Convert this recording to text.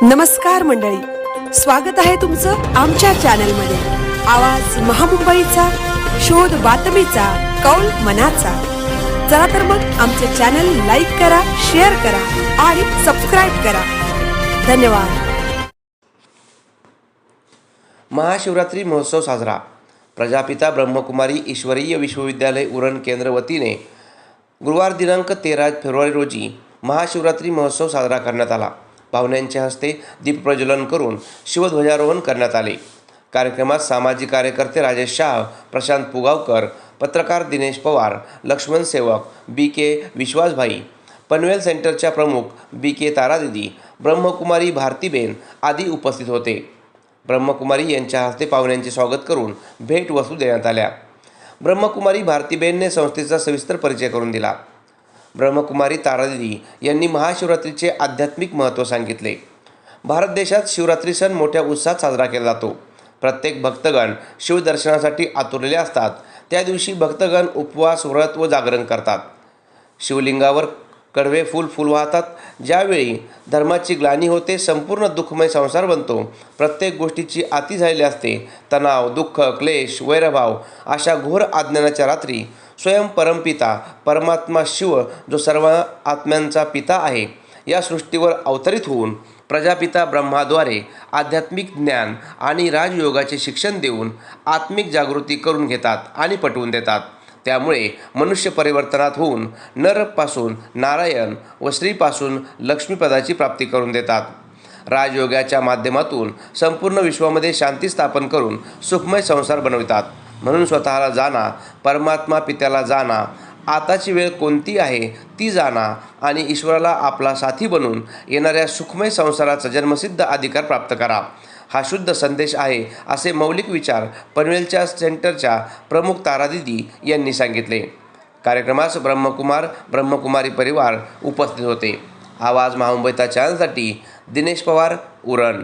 नमस्कार मंडळी, स्वागत आहे तुमचं आमच्या चॅनलमध्ये। आवाज महामुंबईचा, शोध बातमीचा, कौल मनाचा। चला तर मग आमचे चॅनल लाईक करा, शेअर करा आणि सबस्क्राइब करा। धन्यवाद। महाशिवरात्री महोत्सव साजरा। प्रजापिता ब्रह्मकुमारी ईश्वरीय विश्वविद्यालय उरण केंद्र वतीने गुरुवार दिनांक 13 फेब्रुवारी रोजी महाशिवरात्री महोत्सव साजरा करण्यात आला। पाहुण्यांच्या हस्ते दीपप्रज्वलन करून शिवध्वजारोहण करण्यात आले। कार्यक्रमात सामाजिक कार्यकर्ते राजेश शाह, प्रशांत पुगावकर, पत्रकार दिनेश पवार, लक्ष्मण सेवक BK विश्वासभाई, पनवेल सेंटरच्या प्रमुख BK तारादिदी, ब्रह्मकुमारी भारतीबेन आदी उपस्थित होते। ब्रह्मकुमारी यांच्या हस्ते पाहुण्यांचे स्वागत करून भेटवस्तू देण्यात आल्या। ब्रह्मकुमारी भारतीबेनने संस्थेचा सविस्तर परिचय करून दिला। ब्रह्मकुमारी तारादिदी यांनी महाशिवरात्रीचे आध्यात्मिक महत्त्व सांगितले। भारत देशात शिवरात्री सण मोठ्या उत्साहात साजरा केला जातो। प्रत्येक भक्तगण शिवदर्शनासाठी आतुरलेले असतात। त्या दिवशी भक्तगण उपवास, व्रत व जागरण करतात। शिवलिंगावर कडवे फूल वाहतात। ज्यावेळी धर्माची ग्लानी होते, संपूर्ण दुःखमय संसार बनतो, प्रत्येक गोष्टीची अति झालेली असते, तणाव, दुःख, क्लेश, वैरभाव अशा घोर अज्ञानाच्या रात्री स्वयं परमपिता परमात्मा शिव, जो सर्व आत्म्यांचा पिता आहे, या सृष्टीवर अवतरित होऊन प्रजापिता ब्रह्माद्वारे आध्यात्मिक ज्ञान आणि राजयोगाचे शिक्षण देऊन आत्मिक जागृती करून घेतात आणि पटवून देतात। त्यामुळे मनुष्य परिवर्तनात होऊन नरपासून नारायण व स्त्रीपासून लक्ष्मीपदाची प्राप्ती करून देतात। राजयोगाच्या माध्यमातून संपूर्ण विश्वामध्ये शांती स्थापन करून सुखमय संसार बनवितात। म्हणून स्वतःला जाणा, परमात्मा पित्याला जाणा, आताची वेळ कोणती आहे ती जाणा आणि ईश्वराला आपला साथी बनून येणाऱ्या सुखमय संसाराचा जन्मसिद्ध अधिकार प्राप्त करा, हा शुद्ध संदेश आहे, असे मौलिक विचार पनवेलच्या सेंटरच्या प्रमुख तारादिदी यांनी सांगितले। कार्यक्रमास ब्रह्मकुमारी परिवार उपस्थित होते। आवाज महामुंबईचा चॅनलसाठी दिनेश पवार, उरण।